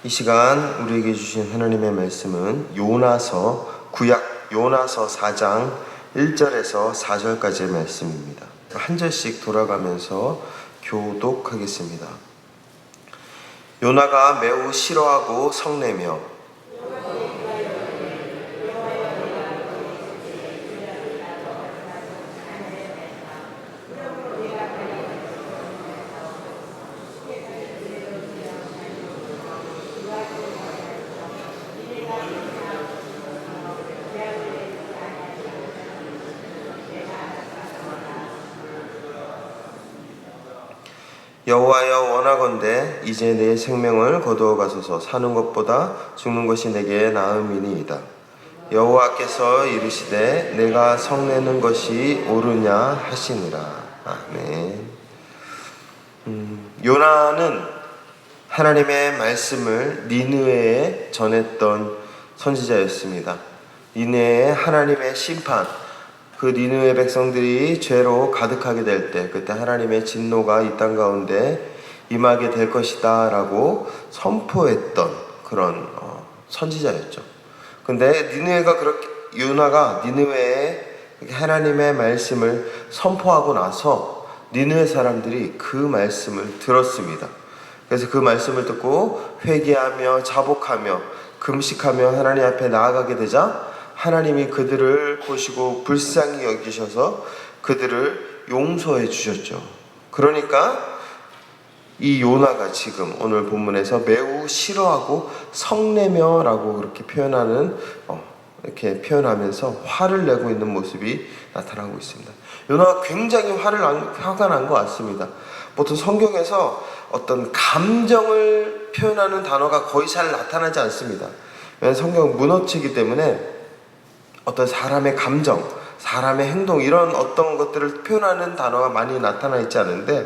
이 시간 우리에게 주신 하나님의 말씀은 구약 요나서 4장 1절에서 4절까지의 말씀입니다. 한 절씩 돌아가면서 교독하겠습니다. 요나가 매우 싫어하고 성내며 여호와여, 원하건대 이제 내 생명을 거두어 가소서. 사는 것보다 죽는 것이 내게 나음이니이다. 여호와께서 이르시되 내가 성내는 것이 옳으냐 하시니라. 아멘. 요나는 하나님의 말씀을 니느웨에 전했던 선지자였습니다. 니느웨의 하나님의 심판, 그 니느웨 백성들이 죄로 가득하게 될 때, 그때 하나님의 진노가 이 땅 가운데 임하게 될 것이다 라고 선포했던 그런 선지자였죠. 근데 요나가 니느웨에 하나님의 말씀을 선포하고 나서 니느웨 사람들이 그 말씀을 들었습니다. 그래서 그 말씀을 듣고 회개하며 자복하며 금식하며 하나님 앞에 나아가게 되자 하나님이 그들을 보시고 불쌍히 여기셔서 그들을 용서해 주셨죠. 그러니까 이 요나가 지금 오늘 본문에서 매우 싫어하고 성내며 라고 그렇게 이렇게 표현하면서 화를 내고 있는 모습이 나타나고 있습니다. 요나가 굉장히 화가 난 것 같습니다. 보통 성경에서 어떤 감정을 표현하는 단어가 거의 잘 나타나지 않습니다. 왜냐하면 성경은 문어치기 때문에 어떤 사람의 감정, 사람의 행동, 이런 어떤 것들을 표현하는 단어가 많이 나타나 있지 않은데,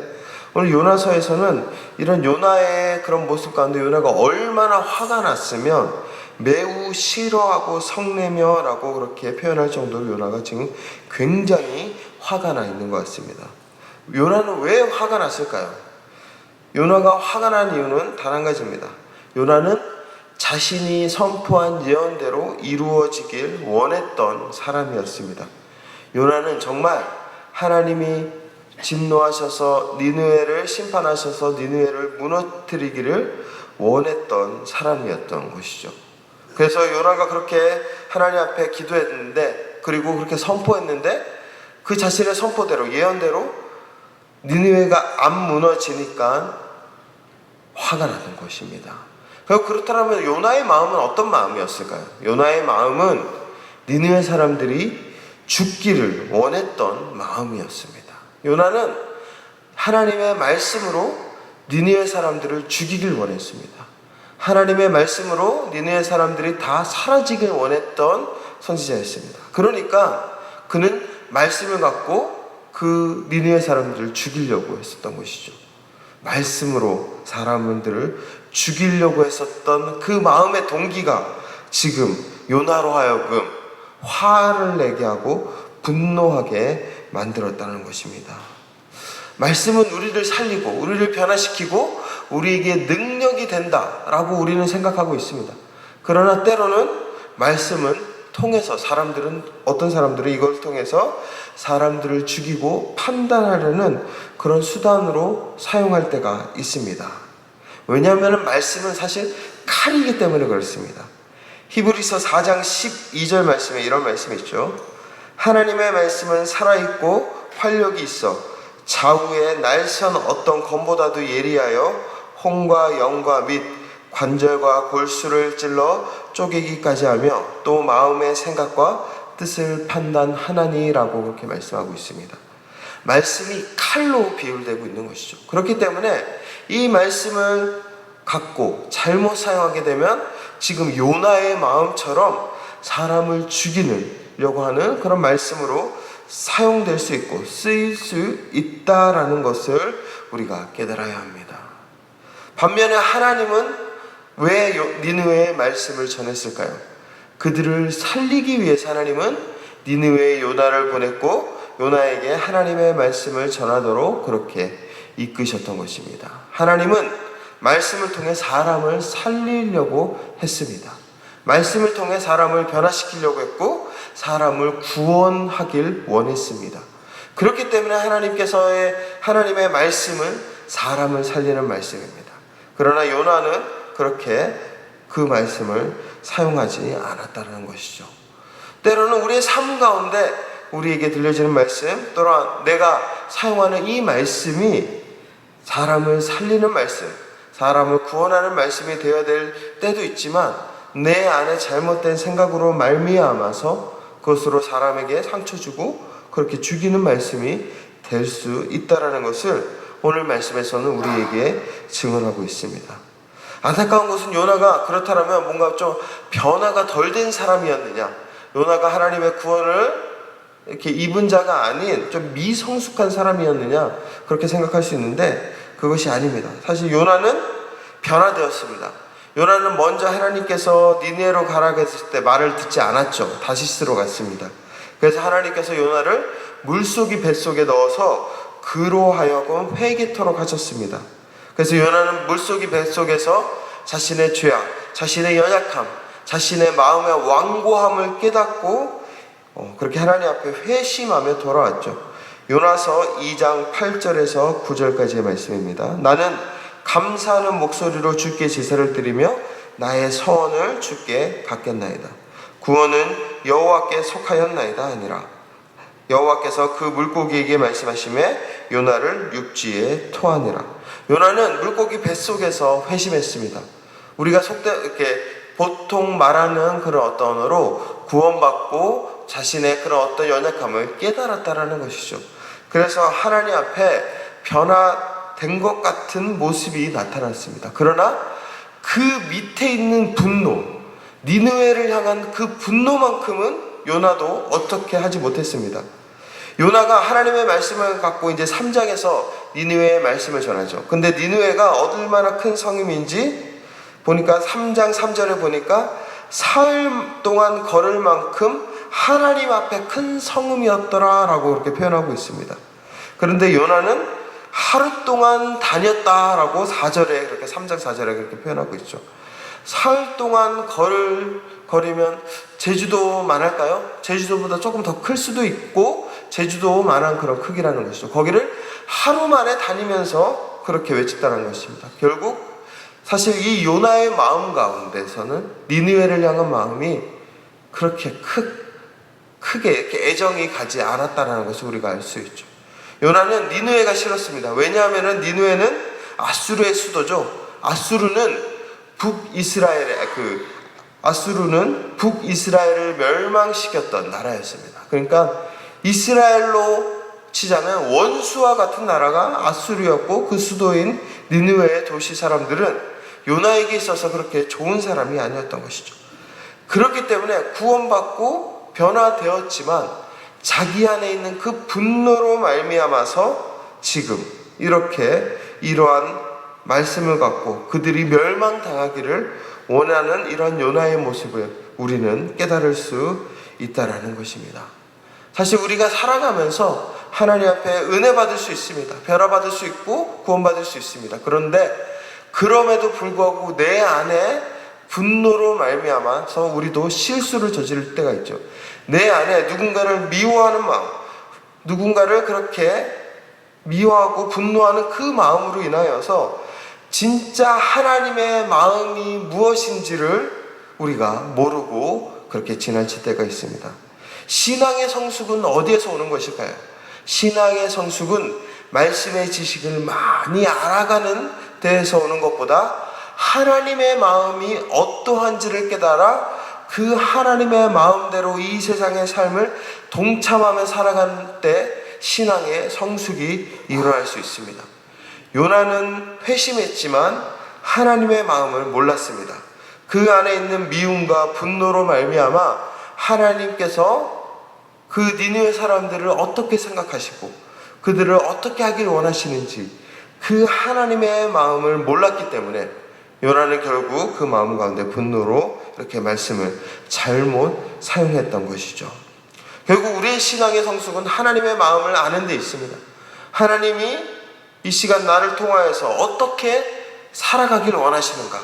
오늘 요나서에서는 이런 요나의 그런 모습 가운데 요나가 얼마나 화가 났으면 매우 싫어하고 성내며 라고 그렇게 표현할 정도로 요나가 지금 굉장히 화가 나 있는 것 같습니다. 요나는 왜 화가 났을까요? 요나가 화가 난 이유는 단 한 가지입니다. 요나는 자신이 선포한 예언대로 이루어지길 원했던 사람이었습니다. 요나는 정말 하나님이 진노하셔서 니느웨를 심판하셔서 니느웨를 무너뜨리기를 원했던 사람이었던 것이죠. 그래서 요나가 그렇게 하나님 앞에 기도했는데, 그리고 그렇게 선포했는데, 그 자신의 선포대로 예언대로 니느웨가 안 무너지니까 화가 나는 것입니다. 그렇다면 요나의 마음은 어떤 마음이었을까요? 요나의 마음은 니느웨 사람들이 죽기를 원했던 마음이었습니다. 요나는 하나님의 말씀으로 니느웨 사람들을 죽이길 원했습니다. 하나님의 말씀으로 니느웨 사람들이 다 사라지길 원했던 선지자였습니다. 그러니까 그는 말씀을 갖고 그 니느웨 사람들을 죽이려고 했었던 것이죠. 말씀으로 사람들을 죽이려고 했었던 그 마음의 동기가 지금 요나로 하여금 화를 내게 하고 분노하게 만들었다는 것입니다. 말씀은 우리를 살리고 우리를 변화시키고 우리에게 능력이 된다라고 우리는 생각하고 있습니다. 그러나 때로는 말씀은 통해서 어떤 사람들은 이걸 통해서 사람들을 죽이고 판단하려는 그런 수단으로 사용할 때가 있습니다. 왜냐하면 말씀은 사실 칼이기 때문에 그렇습니다. 히브리서 4장 12절 말씀에 이런 말씀이 있죠. 하나님의 말씀은 살아있고 활력이 있어 좌우에 날선 어떤 검보다도 예리하여 혼과 영과 및 관절과 골수를 찔러 쪼개기까지 하며 또 마음의 생각과 뜻을 판단하나니라고 그렇게 말씀하고 있습니다. 말씀이 칼로 비율되고 있는 것이죠. 그렇기 때문에 이 말씀을 갖고 잘못 사용하게 되면 지금 요나의 마음처럼 사람을 죽이려고 하는 그런 말씀으로 사용될 수 있고 쓰일 수 있다라는 것을 우리가 깨달아야 합니다. 반면에 하나님은 왜 니느웨의 말씀을 전했을까요? 그들을 살리기 위해서 하나님은 니느웨에 요나를 보냈고 요나에게 하나님의 말씀을 전하도록 그렇게 이끄셨던 것입니다. 하나님은 말씀을 통해 사람을 살리려고 했습니다. 말씀을 통해 사람을 변화시키려고 했고 사람을 구원하길 원했습니다. 그렇기 때문에 하나님의 말씀은 사람을 살리는 말씀입니다. 그러나 요나는 그렇게 그 말씀을 사용하지 않았다는 것이죠. 때로는 우리의 삶 가운데 우리에게 들려지는 말씀, 또한 내가 사용하는 이 말씀이 사람을 살리는 말씀, 사람을 구원하는 말씀이 되어야 될 때도 있지만 내 안에 잘못된 생각으로 말미암아서 그것으로 사람에게 상처 주고 그렇게 죽이는 말씀이 될 수 있다는 것을 오늘 말씀에서는 우리에게 증언하고 있습니다. 안타까운 것은 요나가 그렇다면 뭔가 좀 변화가 덜 된 사람이었느냐, 요나가 하나님의 구원을 이렇게 입은 자가 아닌 좀 미성숙한 사람이었느냐, 그렇게 생각할 수 있는데 그것이 아닙니다. 사실 요나는 변화되었습니다. 요나는 먼저 하나님께서 니느웨로 가라 했을 때 말을 듣지 않았죠. 다시스로 갔습니다. 그래서 하나님께서 요나를 물속이 뱃속에 넣어서 그로 하여금 회개토록 하셨습니다. 그래서 요나는 물속이 뱃속에서 자신의 죄악, 자신의 연약함, 자신의 마음의 완고함을 깨닫고 그렇게 하나님 앞에 회심하며 돌아왔죠. 요나서 2장 8절에서 9절까지의 말씀입니다. 나는 감사하는 목소리로 주께 제사를 드리며 나의 서원을 주께 받겠나이다. 구원은 여호와께 속하였나이다 하니라. 여호와께서 그 물고기에게 말씀하시매 요나를 육지에 토하니라. 요나는 물고기 뱃속에서 회심했습니다. 우리가 이렇게 보통 말하는 그런 어떤 언어로 구원받고 자신의 그런 어떤 연약함을 깨달았다라는 것이죠. 그래서 하나님 앞에 변화된 것 같은 모습이 나타났습니다. 그러나 그 밑에 있는 분노, 니느웨를 향한 그 분노만큼은 요나도 어떻게 하지 못했습니다. 요나가 하나님의 말씀을 갖고 이제 3장에서 니느웨의 말씀을 전하죠. 근데 니느웨가 얼마나 큰 성임인지 보니까 3장 3절에 보니까 사흘 동안 걸을 만큼 하나님 앞에 큰 성음이었더라 라고 그렇게 표현하고 있습니다. 그런데 요나는 하루 동안 다녔다라고 4절에 그렇게 3장 4절에 그렇게 표현하고 있죠. 사흘 동안 걸으면 제주도만 할까요? 제주도보다 조금 더 클 수도 있고 제주도만한 그런 크기라는 것이죠. 거기를 하루 만에 다니면서 그렇게 외쳤다는 것입니다. 결국 사실 이 요나의 마음 가운데서는 니느웨를 향한 마음이 그렇게 크게 이렇게 애정이 가지 않았다는 것을 우리가 알 수 있죠. 요나는 니느웨가 싫었습니다. 왜냐하면 니느웨는 아수르의 수도죠. 아수르는 북이스라엘을 멸망시켰던 나라였습니다. 그러니까 이스라엘로 치자면 원수와 같은 나라가 아수르였고 그 수도인 니느웨의 도시 사람들은 요나에게 있어서 그렇게 좋은 사람이 아니었던 것이죠. 그렇기 때문에 구원받고 변화되었지만 자기 안에 있는 그 분노로 말미암아서 지금 이러한 말씀을 갖고 그들이 멸망당하기를 원하는 이런 요나의 모습을 우리는 깨달을 수 있다라는 것입니다. 사실 우리가 살아가면서 하나님 앞에 은혜 받을 수 있습니다. 변화받을 수 있고 구원받을 수 있습니다. 그런데 그럼에도 불구하고 내 안에 분노로 말미암아서 우리도 실수를 저지를 때가 있죠. 내 안에 누군가를 미워하는 마음, 누군가를 그렇게 미워하고 분노하는 그 마음으로 인하여서 진짜 하나님의 마음이 무엇인지를 우리가 모르고 그렇게 지나칠 때가 있습니다. 신앙의 성숙은 어디에서 오는 것일까요? 신앙의 성숙은 말씀의 지식을 많이 알아가는 데에서 오는 것보다 하나님의 마음이 어떠한지를 깨달아 그 하나님의 마음대로 이 세상의 삶을 동참하며 살아가는 때 신앙의 성숙이 일어날 수 있습니다. 요나는 회심했지만 하나님의 마음을 몰랐습니다. 그 안에 있는 미움과 분노로 말미암아 하나님께서 그 니느웨 사람들을 어떻게 생각하시고 그들을 어떻게 하길 원하시는지 그 하나님의 마음을 몰랐기 때문에 요나는 결국 그 마음 가운데 분노로 이렇게 말씀을 잘못 사용했던 것이죠. 결국 우리의 신앙의 성숙은 하나님의 마음을 아는 데 있습니다. 하나님이 이 시간 나를 통하여서 어떻게 살아가길 원하시는가?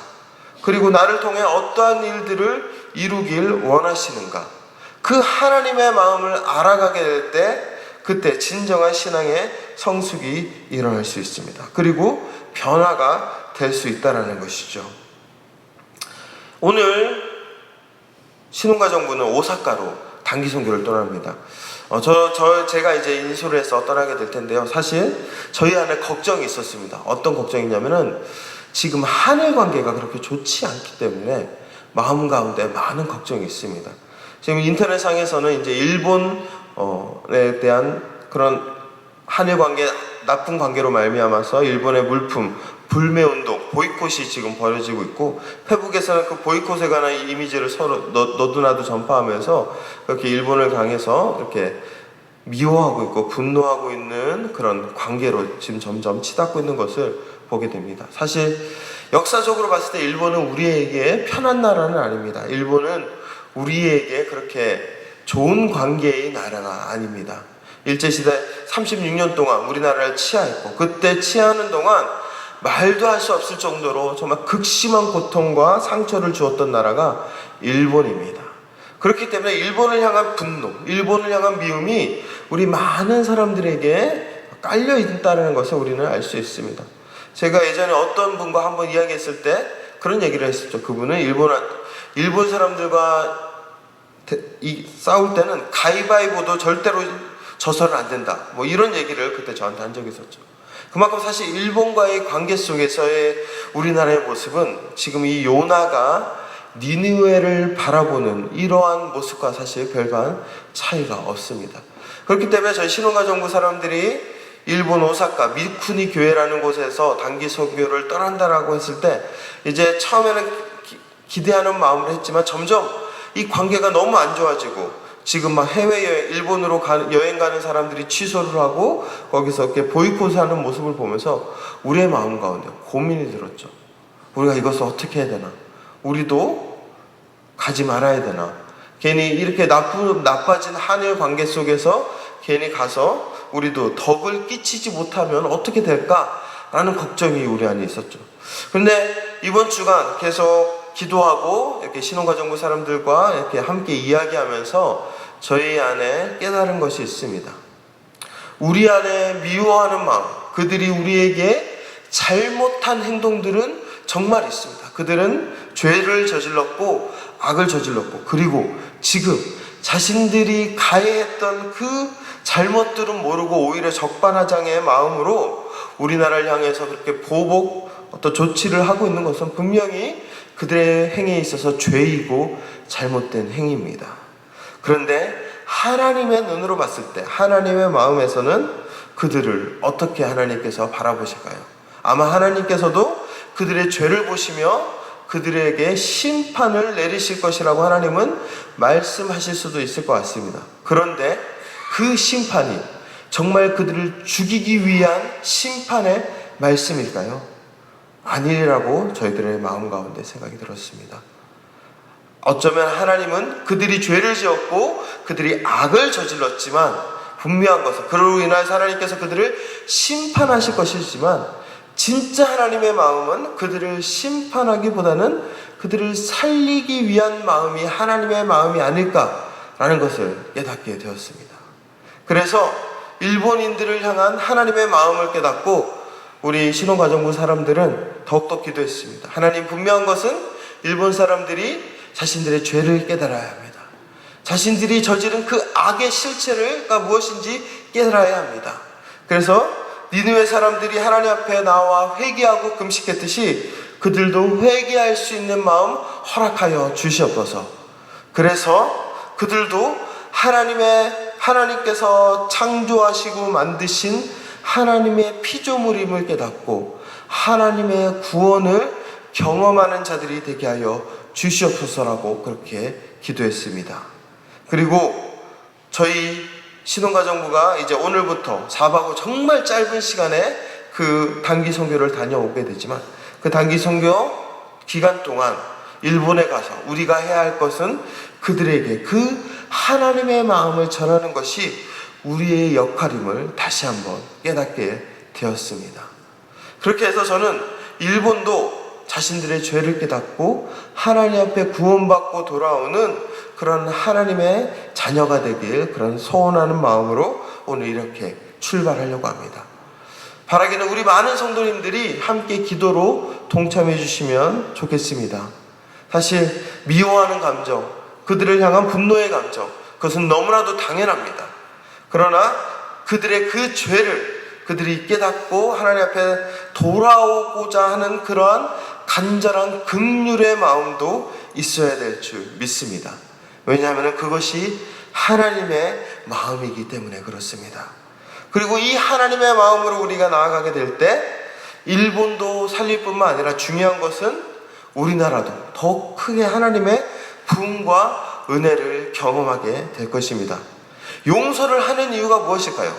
그리고 나를 통해 어떠한 일들을 이루길 원하시는가? 그 하나님의 마음을 알아가게 될 때 그때 진정한 신앙의 성숙이 일어날 수 있습니다. 그리고 변화가 될 수 있다는 것이죠. 오늘 신혼가정부는 오사카로 단기 선교를 떠납니다. 제가 이제 인솔을 해서 떠나게 될 텐데요. 사실 저희 안에 걱정이 있었습니다. 어떤 걱정이냐면은 지금 한일 관계가 그렇게 좋지 않기 때문에 마음 가운데 많은 걱정이 있습니다. 지금 인터넷상에서는 이제 일본에 대한 그런 한일 관계, 나쁜 관계로 말미암아서 일본의 물품 불매 운동, 보이콧이 지금 벌어지고 있고, 페북에서는 그 보이콧에 관한 이미지를 서로 너도나도 전파하면서 그렇게 일본을 향해서 이렇게 미워하고 있고 분노하고 있는 그런 관계로 지금 점점 치닫고 있는 것을 보게 됩니다. 사실 역사적으로 봤을 때 일본은 우리에게 편한 나라는 아닙니다. 일본은 우리에게 그렇게 좋은 관계의 나라가 아닙니다. 일제시대 36년 동안 우리나라를 치하했고, 그때 치하하는 동안 말도 할 수 없을 정도로 정말 극심한 고통과 상처를 주었던 나라가 일본입니다. 그렇기 때문에 일본을 향한 분노, 일본을 향한 미움이 우리 많은 사람들에게 깔려 있다는 것을 우리는 알 수 있습니다. 제가 예전에 어떤 분과 한번 이야기했을 때 그런 얘기를 했었죠. 그분은 일본 사람들과 싸울 때는 가위바위보도 절대로 져서는 안 된다, 뭐 이런 얘기를 그때 저한테 한 적이 있었죠. 그만큼 사실 일본과의 관계 속에서의 우리나라의 모습은 지금 이 요나가 니느웨를 바라보는 이러한 모습과 사실 별반 차이가 없습니다. 그렇기 때문에 저희 신혼가정부 사람들이 일본 오사카 미쿠니 교회라는 곳에서 단기 선교를 떠난다라고 했을 때 이제 처음에는 기대하는 마음으로 했지만 점점 이 관계가 너무 안 좋아지고, 지금 막 해외여행, 일본으로 여행 가는 사람들이 취소를 하고 거기서 이렇게 보이콧을 하는 모습을 보면서 우리의 마음 가운데 고민이 들었죠. 우리가 이것을 어떻게 해야 되나? 우리도 가지 말아야 되나? 괜히 이렇게 나빠진 한일 관계 속에서 괜히 가서 우리도 덕을 끼치지 못하면 어떻게 될까? 라는 걱정이 우리 안에 있었죠. 그런데 이번 주간 계속 기도하고 이렇게 신혼가정부 사람들과 이렇게 함께 이야기하면서 저희 안에 깨달은 것이 있습니다. 우리 안에 미워하는 마음, 그들이 우리에게 잘못한 행동들은 정말 있습니다. 그들은 죄를 저질렀고 악을 저질렀고, 그리고 지금 자신들이 가해했던 그 잘못들은 모르고 오히려 적반하장의 마음으로 우리나라를 향해서 그렇게 보복 어떤 조치를 하고 있는 것은 분명히 그들의 행위에 있어서 죄이고 잘못된 행위입니다. 그런데 하나님의 눈으로 봤을 때, 하나님의 마음에서는 그들을 어떻게 하나님께서 바라보실까요? 아마 하나님께서도 그들의 죄를 보시며 그들에게 심판을 내리실 것이라고 하나님은 말씀하실 수도 있을 것 같습니다. 그런데 그 심판이 정말 그들을 죽이기 위한 심판의 말씀일까요? 아니라고 저희들의 마음 가운데 생각이 들었습니다. 어쩌면 하나님은 그들이 죄를 지었고 그들이 악을 저질렀지만, 분명한 것은 그로 인해서 하나님께서 그들을 심판하실 것이지만, 진짜 하나님의 마음은 그들을 심판하기보다는 그들을 살리기 위한 마음이 하나님의 마음이 아닐까라는 것을 깨닫게 되었습니다. 그래서 일본인들을 향한 하나님의 마음을 깨닫고 우리 신혼가정부 사람들은 더욱더 기도했습니다. 하나님, 분명한 것은 일본 사람들이 자신들의 죄를 깨달아야 합니다. 자신들이 저지른 그 악의 실체가 무엇인지 깨달아야 합니다. 그래서 니느웨 사람들이 하나님 앞에 나와 회개하고 금식했듯이 그들도 회개할 수 있는 마음 허락하여 주시옵소서. 그래서 그들도 하나님께서 창조하시고 만드신 하나님의 피조물임을 깨닫고 하나님의 구원을 경험하는 자들이 되게 하여 주시옵소서라고 그렇게 기도했습니다. 그리고 저희 신혼가정부가 이제 오늘부터 4박 5일 정말 짧은 시간에 그 단기 선교를 다녀오게 되지만, 그 단기 선교 기간 동안 일본에 가서 우리가 해야 할 것은 그들에게 그 하나님의 마음을 전하는 것이 우리의 역할임을 다시 한번 깨닫게 되었습니다. 그렇게 해서 저는 일본도 자신들의 죄를 깨닫고 하나님 앞에 구원받고 돌아오는 그런 하나님의 자녀가 되길 그런 소원하는 마음으로 오늘 이렇게 출발하려고 합니다. 바라기는 우리 많은 성도님들이 함께 기도로 동참해 주시면 좋겠습니다. 사실 미워하는 감정, 그들을 향한 분노의 감정, 그것은 너무나도 당연합니다. 그러나 그들의 그 죄를 그들이 깨닫고 하나님 앞에 돌아오고자 하는 그러한 간절한 긍휼의 마음도 있어야 될 줄 믿습니다. 왜냐하면 그것이 하나님의 마음이기 때문에 그렇습니다. 그리고 이 하나님의 마음으로 우리가 나아가게 될 때 일본도 살릴 뿐만 아니라 중요한 것은 우리나라도 더 크게 하나님의 부흥과 은혜를 경험하게 될 것입니다. 용서를 하는 이유가 무엇일까요?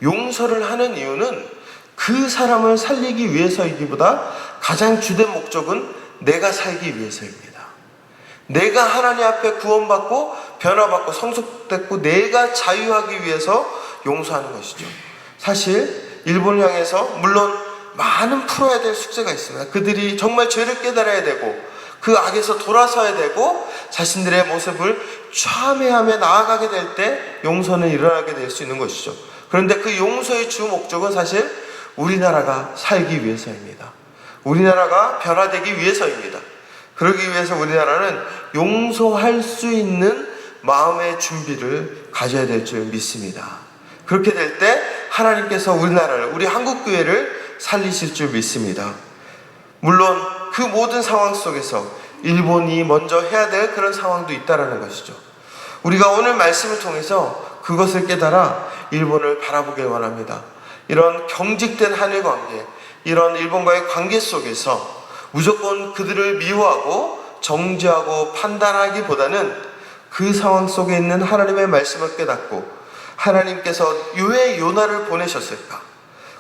용서를 하는 이유는 그 사람을 살리기 위해서이기보다 가장 주된 목적은 내가 살기 위해서입니다. 내가 하나님 앞에 구원받고 변화받고 성숙됐고 내가 자유하기 위해서 용서하는 것이죠. 사실 일본을 향해서 물론 많은 풀어야 될 숙제가 있습니다. 그들이 정말 죄를 깨달아야 되고 그 악에서 돌아서야 되고 자신들의 모습을 참회하며 나아가게 될 때 용서는 일어나게 될 수 있는 것이죠. 그런데 그 용서의 주 목적은 사실 우리나라가 살기 위해서입니다. 우리나라가 변화되기 위해서입니다. 그러기 위해서 우리나라는 용서할 수 있는 마음의 준비를 가져야 될 줄 믿습니다. 그렇게 될 때 하나님께서 우리나라를, 우리 한국교회를 살리실 줄 믿습니다. 물론 그 모든 상황 속에서 일본이 먼저 해야 될 그런 상황도 있다는 것이죠. 우리가 오늘 말씀을 통해서 그것을 깨달아 일본을 바라보길 원합니다. 이런 경직된 한일 관계, 이런 일본과의 관계 속에서 무조건 그들을 미워하고 정죄하고 판단하기보다는 그 상황 속에 있는 하나님의 말씀을 깨닫고 하나님께서 왜 요나를 보내셨을까?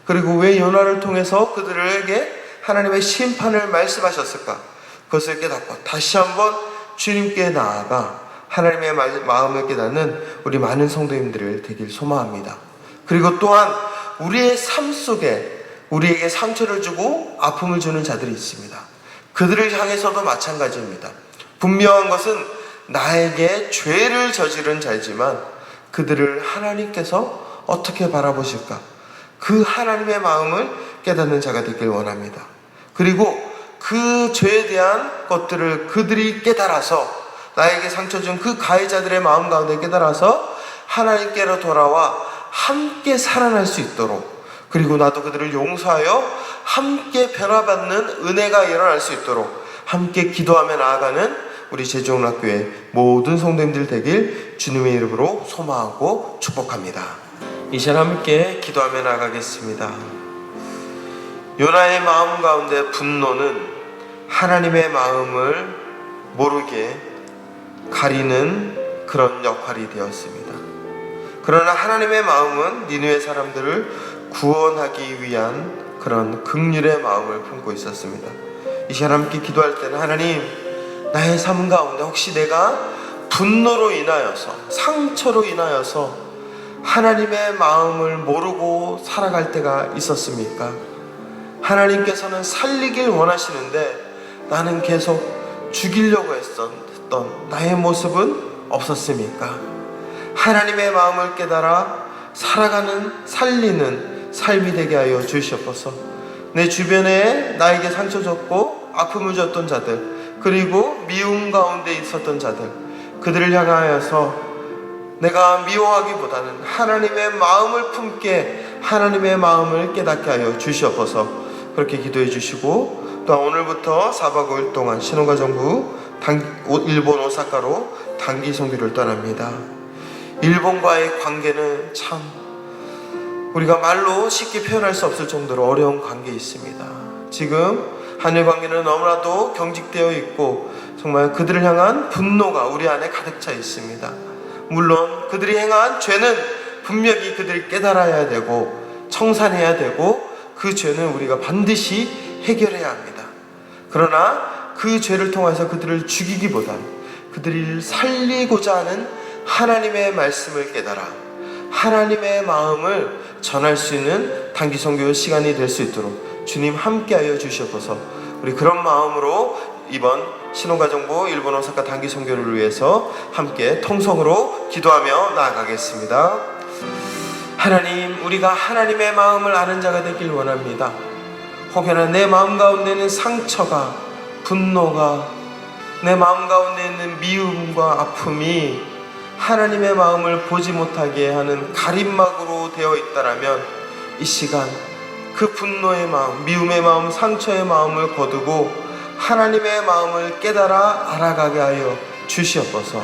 그리고 왜 요나를 통해서 그들에게 하나님의 심판을 말씀하셨을까? 그것을 깨닫고 다시 한번 주님께 나아가 하나님의 마음을 깨닫는 우리 많은 성도님들을 되길 소망합니다. 그리고 또한 우리의 삶 속에 우리에게 상처를 주고 아픔을 주는 자들이 있습니다. 그들을 향해서도 마찬가지입니다. 분명한 것은 나에게 죄를 저지른 자이지만 그들을 하나님께서 어떻게 바라보실까? 그 하나님의 마음을 깨닫는 자가 되길 원합니다. 그리고 그 죄에 대한 것들을 그들이 깨달아서 나에게 상처 준 그 가해자들의 마음 가운데 깨달아서 하나님께로 돌아와 함께 살아날 수 있도록, 그리고 나도 그들을 용서하여 함께 변화받는 은혜가 일어날 수 있도록 함께 기도하며 나아가는 우리 제주용락교회 모든 성도님들 되길 주님의 이름으로 소망하고 축복합니다. 이 시간 함께 기도하며 나아가겠습니다. 요나의 마음 가운데 분노는 하나님의 마음을 모르게 가리는 그런 역할이 되었습니다. 그러나 하나님의 마음은 니느웨 사람들을 구원하기 위한 그런 긍휼의 마음을 품고 있었습니다. 이 시간 함께 기도할 때는 하나님, 나의 삶 가운데 혹시 내가 분노로 인하여서, 상처로 인하여서 하나님의 마음을 모르고 살아갈 때가 있었습니까? 하나님께서는 살리길 원하시는데 나는 계속 죽이려고 했던 나의 모습은 없었습니까? 하나님의 마음을 깨달아 살아가는, 살리는 삶이 되게 하여 주시옵소서. 내 주변에 나에게 상처 줬고 아픔을 줬던 자들, 그리고 미움 가운데 있었던 자들, 그들을 향하여서 내가 미워하기보다는 하나님의 마음을 품게 하나님의 마음을 깨닫게 하여 주시옵소서. 그렇게 기도해 주시고, 또 오늘부터 4박 5일 동안 신혼가정부 일본 오사카로 단기 선교를 떠납니다. 일본과의 관계는 참 우리가 말로 쉽게 표현할 수 없을 정도로 어려운 관계에 있습니다. 지금 한일 관계는 너무나도 경직되어 있고 정말 그들을 향한 분노가 우리 안에 가득 차 있습니다. 물론 그들이 행한 죄는 분명히 그들이 깨달아야 되고 청산해야 되고 그 죄는 우리가 반드시 해결해야 합니다. 그러나 그 죄를 통해서 그들을 죽이기보다는 그들을 살리고자 하는 하나님의 말씀을 깨달아 하나님의 마음을 전할 수 있는 단기 선교 시간이 될 수 있도록 주님 함께하여 주시옵소서. 우리 그런 마음으로 이번 신혼가정부 일본 오사카 단기 선교를 위해서 함께 통성으로 기도하며 나아가겠습니다. 하나님, 우리가 하나님의 마음을 아는 자가 되길 원합니다. 혹여나 내 마음 가운데는 상처가, 분노가, 내 마음 가운데 있는 미움과 아픔이 하나님의 마음을 보지 못하게 하는 가림막으로 되어 있다라면 이 시간 그 분노의 마음, 미움의 마음, 상처의 마음을 거두고 하나님의 마음을 깨달아 알아가게 하여 주시옵소서.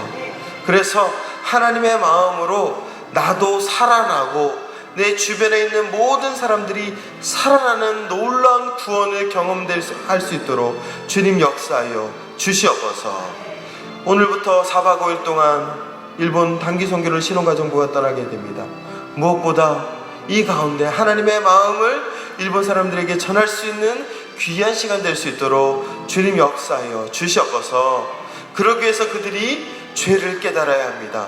그래서 하나님의 마음으로 나도 살아나고 내 주변에 있는 모든 사람들이 살아나는 놀라운 구원을 할 수 있도록 주님 역사하여 주시옵소서. 오늘부터 4박 5일 동안 일본 단기 선교를 신혼가정부가 떠나게 됩니다. 무엇보다 이 가운데 하나님의 마음을 일본 사람들에게 전할 수 있는 귀한 시간 될 수 있도록 주님 역사하여 주시옵소서. 그러기 위해서 그들이 죄를 깨달아야 합니다.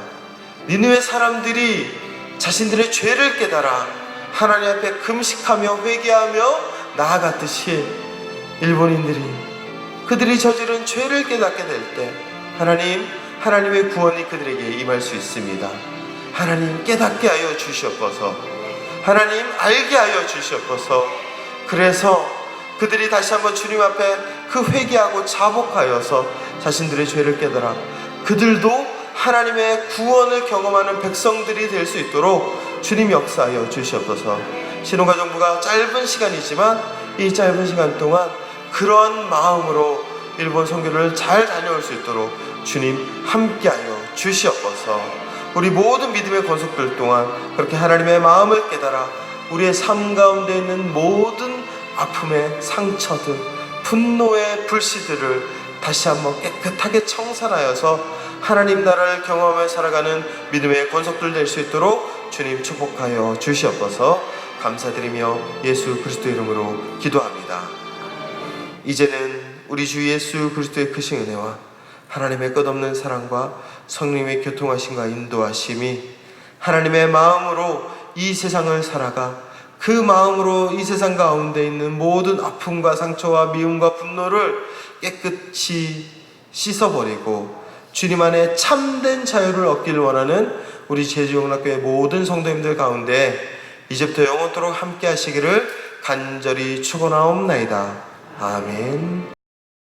니느웨 사람들이 자신들의 죄를 깨달아 하나님 앞에 금식하며 회개하며 나아갔듯이 일본인들이 그들이 저지른 죄를 깨닫게 될 때 하나님의 구원이 그들에게 임할 수 있습니다. 하나님 깨닫게 하여 주시옵소서. 하나님 알게 하여 주시옵소서. 그래서 그들이 다시 한번 주님 앞에 그 회개하고 자복하여서 자신들의 죄를 깨달아 그들도 하나님의 구원을 경험하는 백성들이 될 수 있도록 주님 역사하여 주시옵소서. 신혼가정부가 짧은 시간이지만 이 짧은 시간 동안 그러한 마음으로 일본 선교를 잘 다녀올 수 있도록 주님 함께하여 주시옵소서. 우리 모든 믿음의 권속들 동안 그렇게 하나님의 마음을 깨달아 우리의 삶 가운데 있는 모든 아픔의 상처들, 분노의 불씨들을 다시 한번 깨끗하게 청산하여서 하나님 나라를 경험하며 살아가는 믿음의 권속들 될 수 있도록 주님 축복하여 주시옵소서. 감사드리며 예수 그리스도 이름으로 기도합니다. 이제는 우리 주 예수 그리스도의 크신 은혜와 하나님의 끝없는 사랑과 성령의 교통하심과 인도하심이 하나님의 마음으로 이 세상을 살아가 그 마음으로 이 세상 가운데 있는 모든 아픔과 상처와 미움과 분노를 깨끗이 씻어버리고 주님 안에 참된 자유를 얻기를 원하는 우리 제주영락교회 모든 성도님들 가운데 이제부터 영원토록 함께 하시기를 간절히 축원하옵나이다. 아멘.